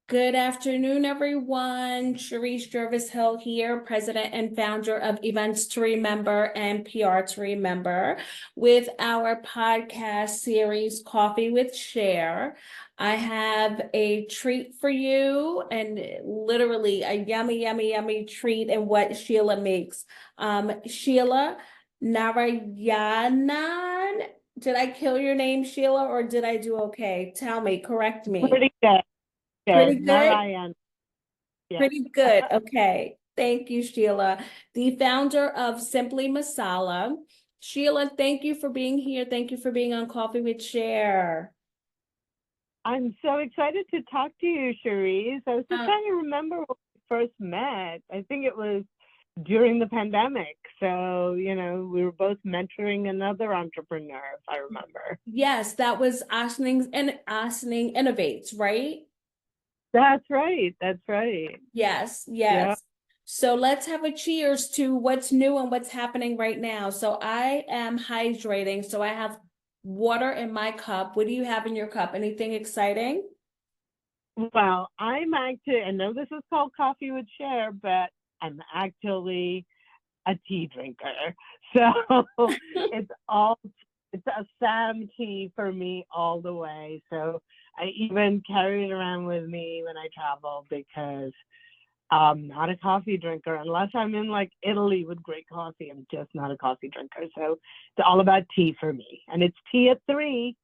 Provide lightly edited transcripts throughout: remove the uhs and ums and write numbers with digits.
Good afternoon, everyone. Sharice Jervis Hill here, president and founder of Events to Remember and PR to Remember, with our podcast series, Coffee with Cher. I have a treat for you, and literally a yummy, yummy, yummy treat in what Sheila makes. Sheila Narayanan. Did I kill your name, Sheila, or did I do okay? Tell me, correct me. Pretty good. Pretty Cher good? Narayanan. Yeah. Pretty good. Okay. Thank you, Sheila, the founder of Simply Masala. Sheila, thank you for being here. Thank you for being on Coffee with Cher. I'm so excited to talk to you, Cherise. I was just trying to remember when we first met. I think it was during the pandemic. So, we were both mentoring another entrepreneur, if I remember. Yes, that was Asning Innovates, right? That's right. That's right. Yes, Yeah. yes. So let's have a cheers to what's new and what's happening right now. So I am hydrating. So I have water in my cup. What do you have in your cup? Anything exciting? Well, I know this is called Coffee with Cher, but I'm actually a tea drinker. So it's a Sam tea for me all the way. So I even carry it around with me when I travel because I'm not a coffee drinker unless I'm in like Italy with great coffee. I'm just not a coffee drinker. So it's all about tea for me. And it's tea at 3.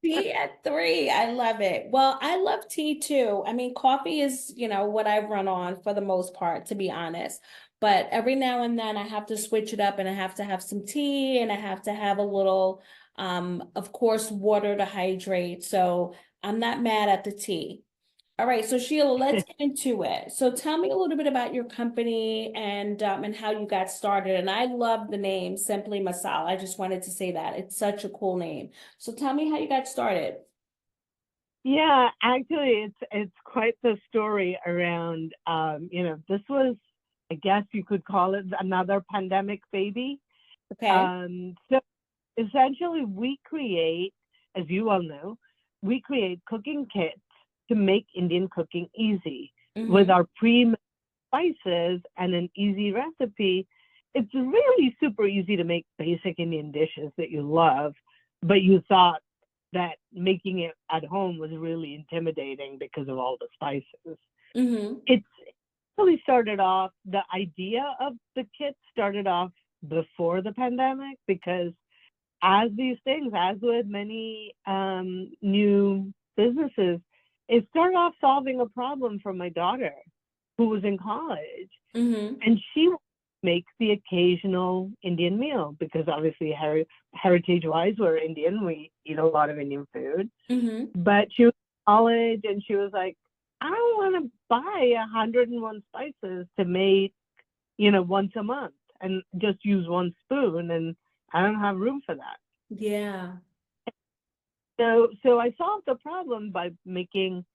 Tea at 3. I love it. Well, I love tea too. I mean, coffee is, what I run on for the most part, to be honest. But every now and then I have to switch it up and I have to have some tea and I have to have a little, of course, water to hydrate. So I'm not mad at the tea. All right, so Sheila, let's get into it. So tell me a little bit about your company and how you got started. And I love the name Simply Masala. I just wanted to say that. It's such a cool name. So tell me how you got started. Yeah, actually, it's quite the story around. This was, I guess you could call it another pandemic baby. Okay. So essentially, as you all know, we create cooking kits to make Indian cooking easy with Mm-hmm. our pre-made spices and an easy recipe. It's really super easy to make basic Indian dishes that you love, but you thought that making it at home was really intimidating because of all the spices. Mm-hmm. It's really started off, the idea of the kit started off before the pandemic because as with many new businesses, it started off solving a problem for my daughter who was in college. Mm-hmm. And she makes the occasional Indian meal because obviously heritage-wise, we're Indian. We eat a lot of Indian food. Mm-hmm. But she was in college and she was like, I don't want to buy 101 spices to make, once a month and just use one spoon. And I don't have room for that. Yeah. So I solved the problem by making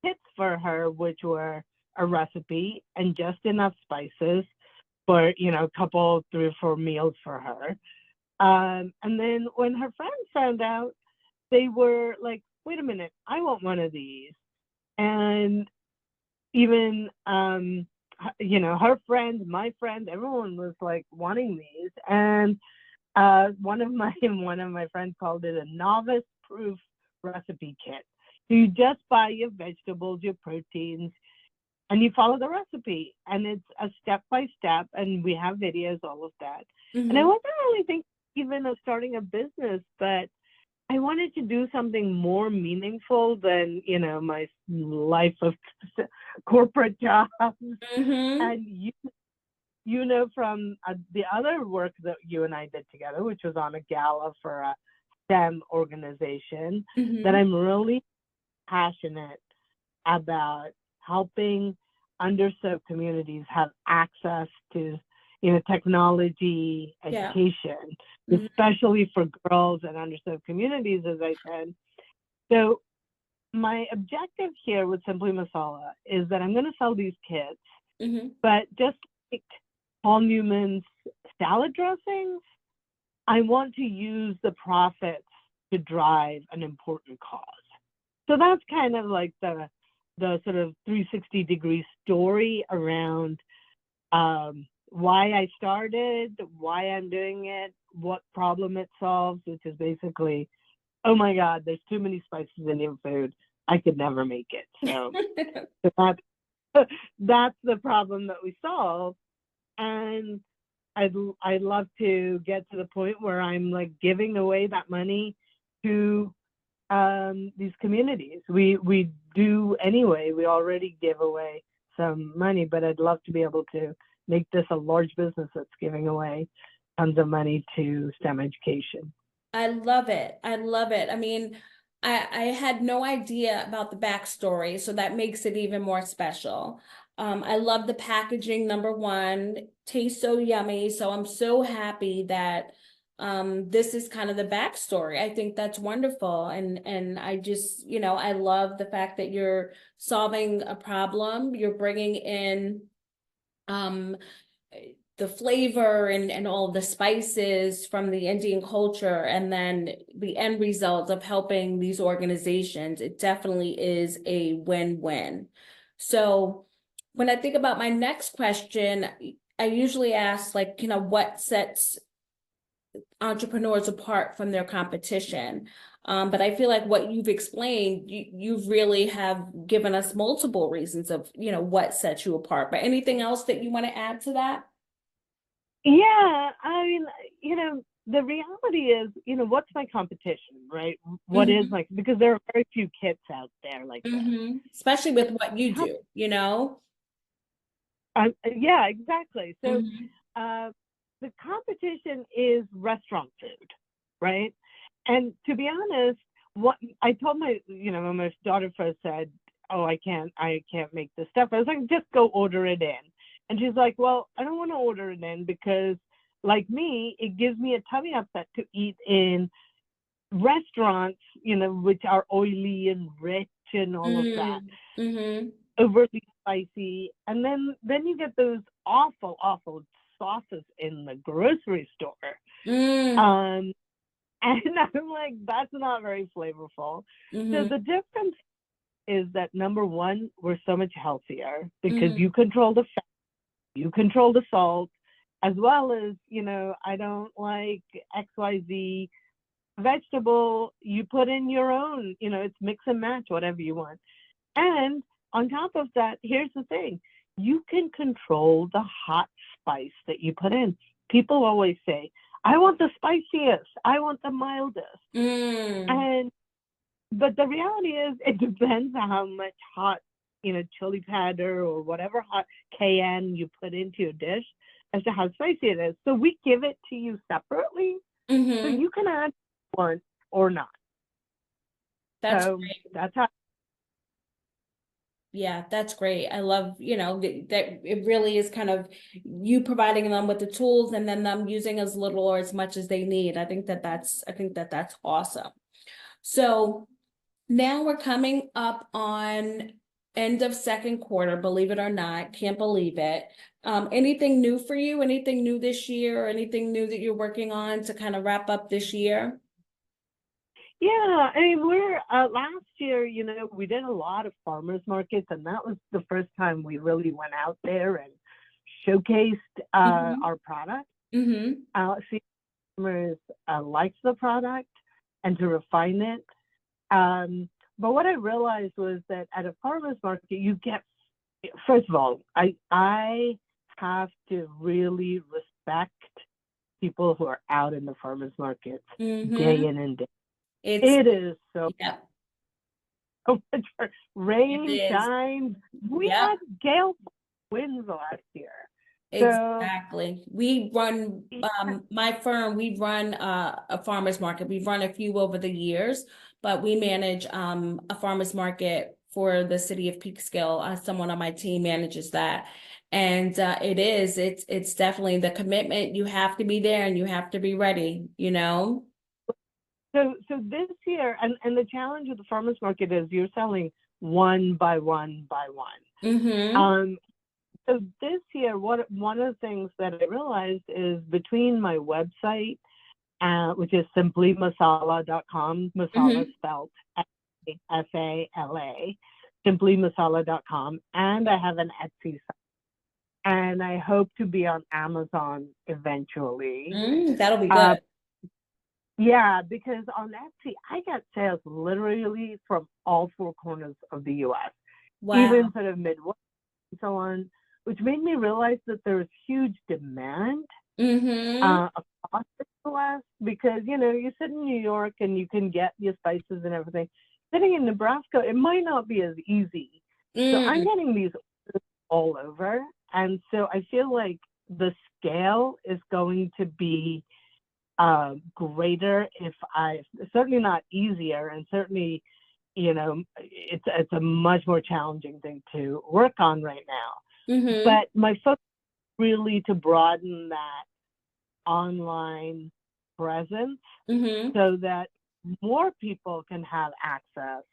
kits for her, which were a recipe and just enough spices for, a couple, 3 or 4 meals for her. And then when her friends found out, they were like, wait a minute, I want one of these. And even, her friends, my friends, everyone was like wanting these. And one of my friends called it a novice proof recipe kit. So you just buy your vegetables, your proteins, and you follow the recipe. And it's a step by step, and we have videos, all of that. And I Mm-hmm. wasn't really thinking even of starting a business, but I wanted to do something more meaningful than, my life of corporate jobs. Mm-hmm. And from the other work that you and I did together, which was on a gala for a STEM organization, that Mm-hmm. I'm really passionate about helping underserved communities have access to, technology, Yeah. education, Mm-hmm. especially for girls and underserved communities, as I said. So my objective here with Simply Masala is that I'm going to sell these kits, Mm-hmm. but just like Paul Newman's salad dressings, I want to use the profits to drive an important cause. So that's kind of like the sort of 360-degree story around why I started, why I'm doing it, what problem it solves, which is basically, oh my God, there's too many spices in your food. I could never make it. So that's the problem that we solve. And I'd love to get to the point where I'm like giving away that money to these communities. We do anyway. We already give away some money, but I'd love to be able to make this a large business that's giving away tons of money to STEM education. I love it. I love it. I mean, I had no idea about the backstory, so that makes it even more special. I love the packaging, number one, tastes so yummy. So I'm so happy that this is kind of the backstory. I think that's wonderful. And I just, I love the fact that you're solving a problem, you're bringing in um the flavor and all the spices from the Indian culture, and then the end result of helping these organizations, it definitely is a win-win. So when I think about my next question, I usually ask, like, what sets entrepreneurs apart from their competition? But I feel like what you've explained, you really have given us multiple reasons of, what sets you apart. But anything else that you want to add to that? Yeah, I mean, the reality is, what's my competition, right? What is because there are very few kits out there like this. Especially with what you do, Yeah, exactly. So Mhm. the competition is restaurant food, right? And to be honest, what I told when my daughter first said, "Oh, I can't make this stuff," I was like, "Just go order it in." And she's like, "Well, I don't want to order it in because, like me, it gives me a tummy upset to eat in restaurants, which are oily and rich and all of that, Mm-hmm. overly spicy. And then you get those awful, awful sauces in the grocery store." Mm. And I'm like, that's not very flavorful. So Mm-hmm. the difference is that, number one, we're so much healthier because Mm-hmm. you control the fat, you control the salt, as well as, I don't like XYZ vegetable. You put in your own, it's mix and match, whatever you want. And on top of that, here's the thing. You can control the hot spice that you put in. People always say, I want the spiciest, I want the mildest. Mm. And but the reality is it depends on how much hot, chili powder or whatever hot cayenne you put into your dish as to how spicy it is. So we give it to you separately. So Mm-hmm. you can add one or not. That's So great. that's how. Yeah, that's great. I love, that it really is kind of you providing them with the tools and then them using as little or as much as they need. I think that that's awesome. So now we're coming up on end of second quarter, believe it or not, can't believe it. Anything new for you? Anything new this year or anything new that you're working on to kind of wrap up this year? Yeah, I mean, we're last year, we did a lot of farmers markets, and that was the first time we really went out there and showcased Mm-hmm. our product. Mm-hmm. See, customers liked the product and to refine it. But what I realized was that at a farmers market, you get, first of all, I have to really respect people who are out in the farmers markets day Mm-hmm. in and day. It's It is so Yeah, much for it rain, is. shine. We Yep. had gale winds last year. So, Exactly. We run, my firm, we run a farmer's market. We've run a few over the years, but we manage a farmer's market for the city of Peekskill. Someone on my team manages that. And it's definitely the commitment. You have to be there and you have to be ready. so this year, and the challenge with the farmers market is you're selling one by one by one. Mm-hmm. Um, so this year, one of the things that I realized is between my website, which is simplymasala.com, masala Mm-hmm. spelled Sala, simplymasala.com, and I have an Etsy site. And I hope to be on Amazon eventually. That'll be good. Yeah, because on Etsy, I get sales literally from all four corners of the US, even Wow. sort of Midwest and so on, which made me realize that there's huge demand Mm-hmm. across the US because, you sit in New York and you can get your spices and everything. Sitting in Nebraska, it might not be as easy. So I'm Mm. getting these all over. And so I feel like the scale is going to be greater certainly not easier, and certainly, it's a much more challenging thing to work on right now. Mm-hmm. But my focus is really to broaden that online presence Mm-hmm. so that more people can have access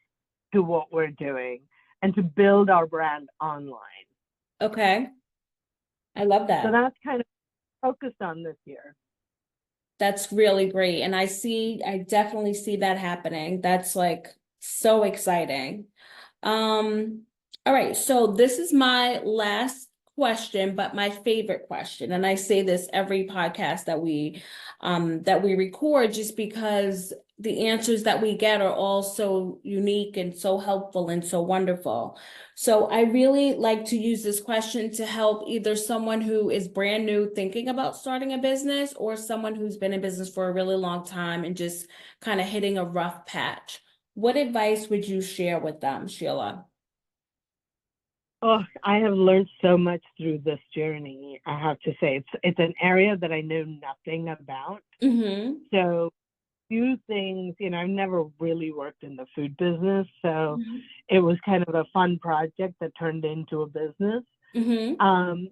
to what we're doing and to build our brand online. Okay. I love So that. that's kind of focused on this year. That's really great. And I definitely see that happening. That's like so exciting. Um, all right, so this is my last question, but my favorite question. And I say this every podcast that we record just because the answers that we get are all so unique and so helpful and so wonderful. So I really like to use this question to help either someone who is brand new thinking about starting a business or someone who's been in business for a really long time and just kind of hitting a rough patch. What advice would you share with them, Sheila? Oh, I have learned so much through this journey. I have to say, it's an area that I know nothing about. Mm-hmm. So few things, I've never really worked in the food business, so it was kind of a fun project that turned into a business. Mm-hmm.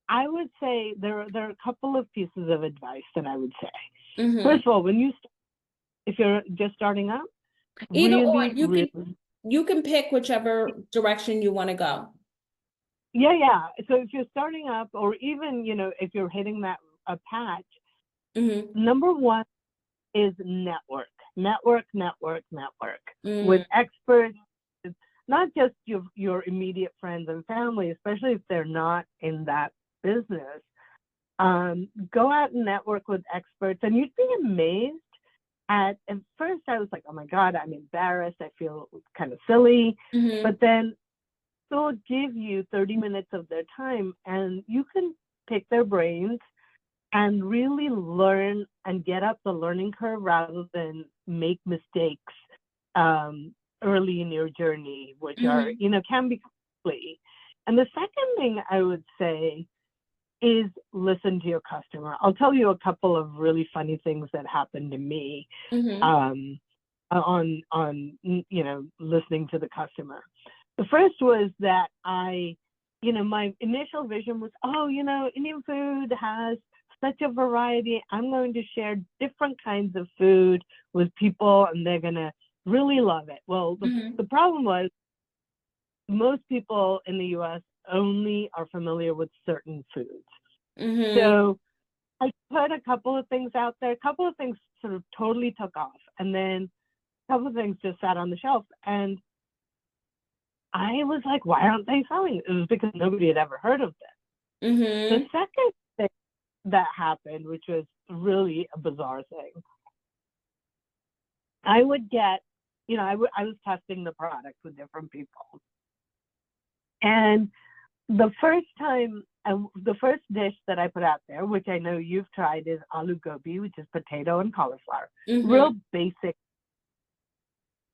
I would say there are a couple of pieces of advice that I would say. Mm-hmm. First of all, if you're just starting up, Either or, really, really, you can pick whichever direction you want to go. yeah. So if you're starting up, or even if you're hitting that a patch, Mm-hmm. number one is network with Mm. experts, not just your immediate friends and family, especially if they're not in that business. Go out and network with experts, and you'd be amazed. At first, I was like, oh my God, I'm embarrassed. I feel kind of silly. Mm-hmm. But then they'll give you 30 minutes of their time, and you can pick their brains and really learn and get up the learning curve rather than make mistakes early in your journey, which are, Mm-hmm. can be costly. And the second thing I would say is listen to your customer. I'll tell you a couple of really funny things that happened to me Mm-hmm. on listening to the customer. The first was that my initial vision was, Indian food has such a variety. I'm going to share different kinds of food with people, and they're going to really love it. Well, the problem was most people in the US only are familiar with certain foods. Mm-hmm. So I put a couple of things out there. A couple of things sort of totally took off, and then a couple of things just sat on the shelf. And I was like, why aren't they selling? It was because nobody had ever heard of this. The Mm-hmm. second thing that happened, which was really a bizarre thing, I would get, I was testing the product with different people. And the first dish that I put out there, which I know you've tried, is aloo gobi, which is potato and cauliflower. Mm-hmm. Real basic.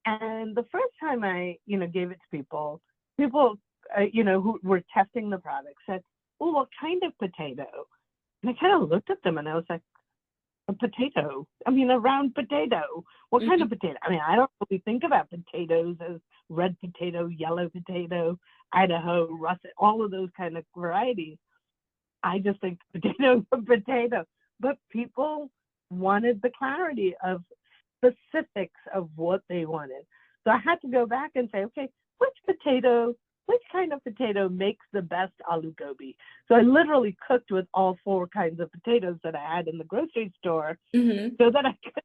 And the first time I, gave it to people, who were testing the product said, "Oh, what kind of potato?" And I kind of looked at them and I was like, "A potato. A round potato. What kind of potato?" I don't really think about potatoes as red potato, yellow potato, Idaho, russet, all of those kind of varieties. I just think potato is a potato. But people wanted the clarity of specifics of what they wanted. So I had to go back and say, okay, which kind of potato makes the best aloo gobi? So I literally cooked with all four kinds of potatoes that I had in the grocery store so that I could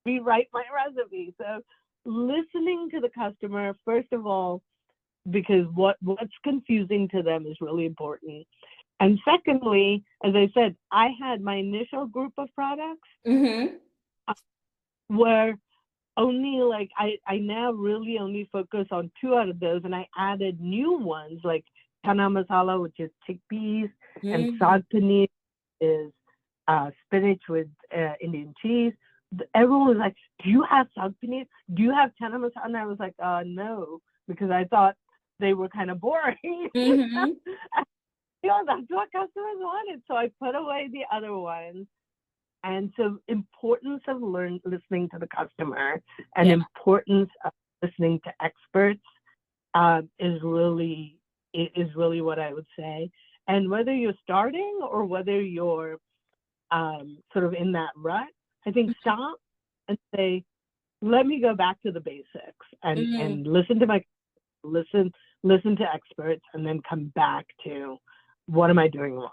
rewrite my recipe. So listening to the customer, first of all, because what's confusing to them is really important. And secondly, as I said, I had my initial group of products Mm-hmm. where only like I now really only focus on 2 out of those, and I added new ones like chana masala, which is chickpeas, and Mm-hmm. saag paneer is spinach with Indian cheese. Everyone was like, "Do you have saag paneer? Do you have chana masala?" And I was like, "No," because I thought they were kind of boring. Mm-hmm. That's what customers wanted, so I put away the other ones. And so importance of listening to the customer and Yeah. importance of listening to experts is really what I would say. And whether you're starting or whether you're sort of in that rut, I think stop and say, let me go back to the basics Mm-hmm. and listen to listen to experts, and then come back to what am I doing wrong.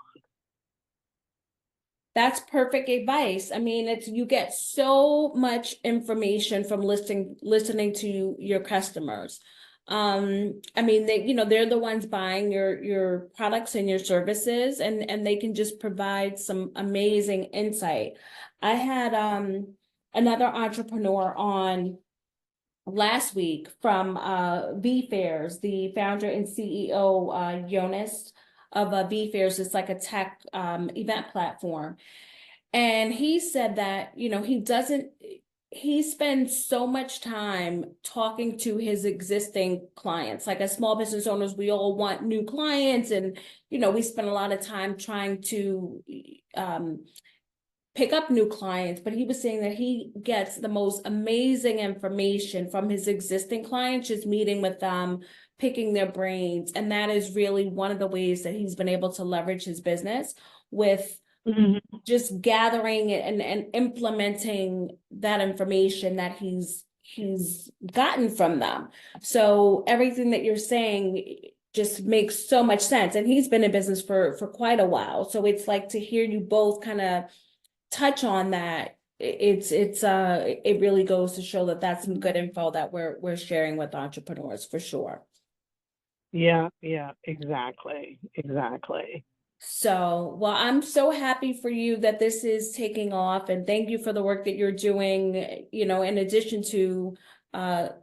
That's perfect advice. I mean, it's you get so much information from listening to your customers. I mean, they're the ones buying your products and your services, and they can just provide some amazing insight. I had another entrepreneur on last week from V Fairs, the founder and CEO Jonas of V Fairs. It's like a tech event platform. And he said that, he spends so much time talking to his existing clients. Like as small business owners, we all want new clients, and, we spend a lot of time trying to um, pick up new clients. But he was saying that he gets the most amazing information from his existing clients, just meeting with them, picking their brains. And that is really one of the ways that he's been able to leverage his business with Mm-hmm. just gathering it and implementing that information that he's gotten from them. So everything that you're saying just makes so much sense. And he's been in business for quite a while. So it's like to hear you both kind of touch on that. It really goes to show that that's some good info that we're sharing with entrepreneurs for sure. Yeah, exactly, exactly. So, well, I'm so happy for you that this is taking off, and thank you for the work that you're doing, in addition to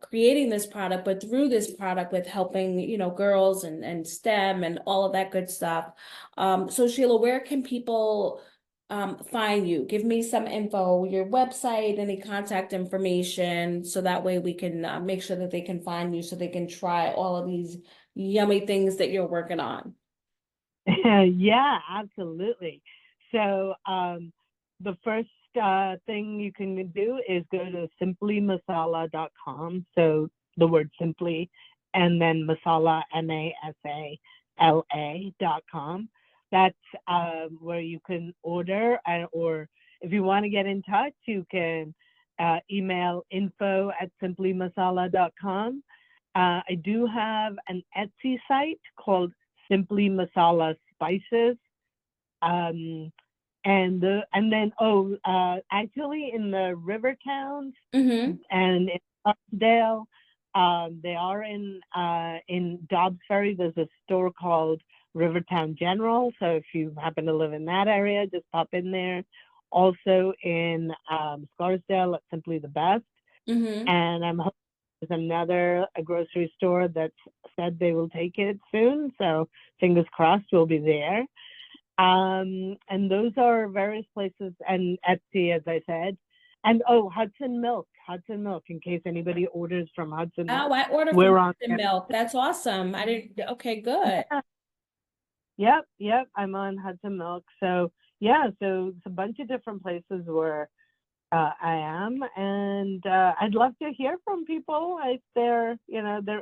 creating this product, but through this product with helping, girls and STEM and all of that good stuff. So Sheila, where can people find you? Give me some info, your website, any contact information, so that way we can make sure that they can find you so they can try all of these yummy things that you're working on. Yeah, absolutely. So the first thing you can do is go to simplymasala.com. So the word simply, and then masala, masala.com. That's where you can order, or if you want to get in touch, you can email info@simplymasala.com. I do have an Etsy site called Simply Masala Spices. Um, actually in the river towns Mm-hmm. and in Archdale, they are in Dobbs Ferry. There's a store called Rivertown General. So if you happen to live in that area, just pop in there. Also in Scarsdale at Simply the Best. Mm-hmm. And I'm hoping there's another a grocery store that's said they will take it soon. So fingers crossed we'll be there. And those are various places, and Etsy, as I said. And Hudson Milk, in case anybody orders from Hudson Oh, Milk. I order from We're on Hudson there. Milk. That's awesome. I didn't. Okay, good. Yep. I'm on Hudson Milk. So yeah, so it's a bunch of different places where I am, and I'd love to hear from people if they're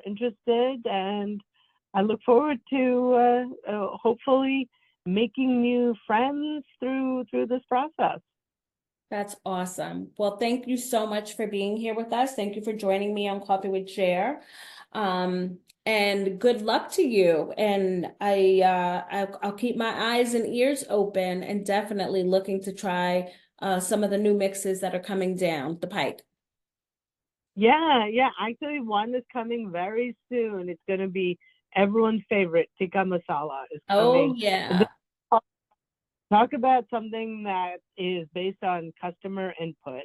interested, and I look forward to hopefully making new friends through this process. That's awesome. Well, thank you so much for being here with us. Thank you for joining me on Coffee with Cher. And good luck to you. And I'll keep my eyes and ears open, and definitely looking to try some of the new mixes that are coming down the pike. Yeah. Actually, one is coming very soon. It's going to be everyone's favorite, tikka masala is Oh, coming. yeah. Talk about something that is based on customer input.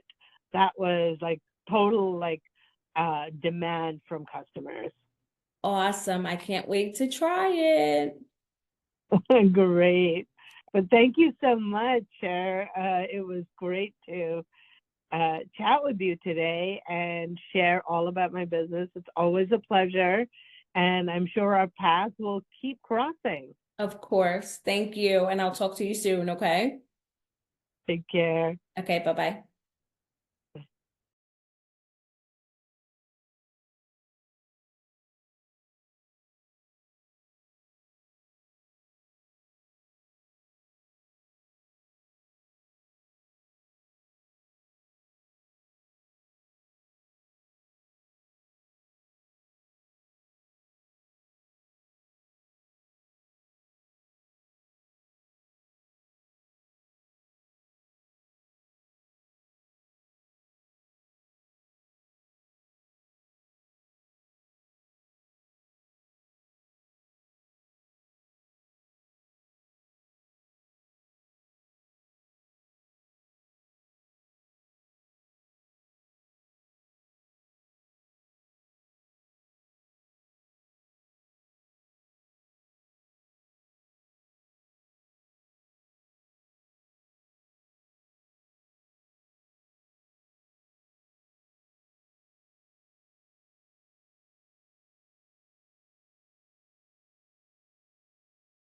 That was like total like demand from customers. Awesome. I can't wait to try it. Great. But thank you so much, Cher. It was great to chat with you today and share all about my business. It's always a pleasure. And I'm sure our paths will keep crossing. Of course. Thank you. And I'll talk to you soon, okay? Take care. Okay, bye-bye.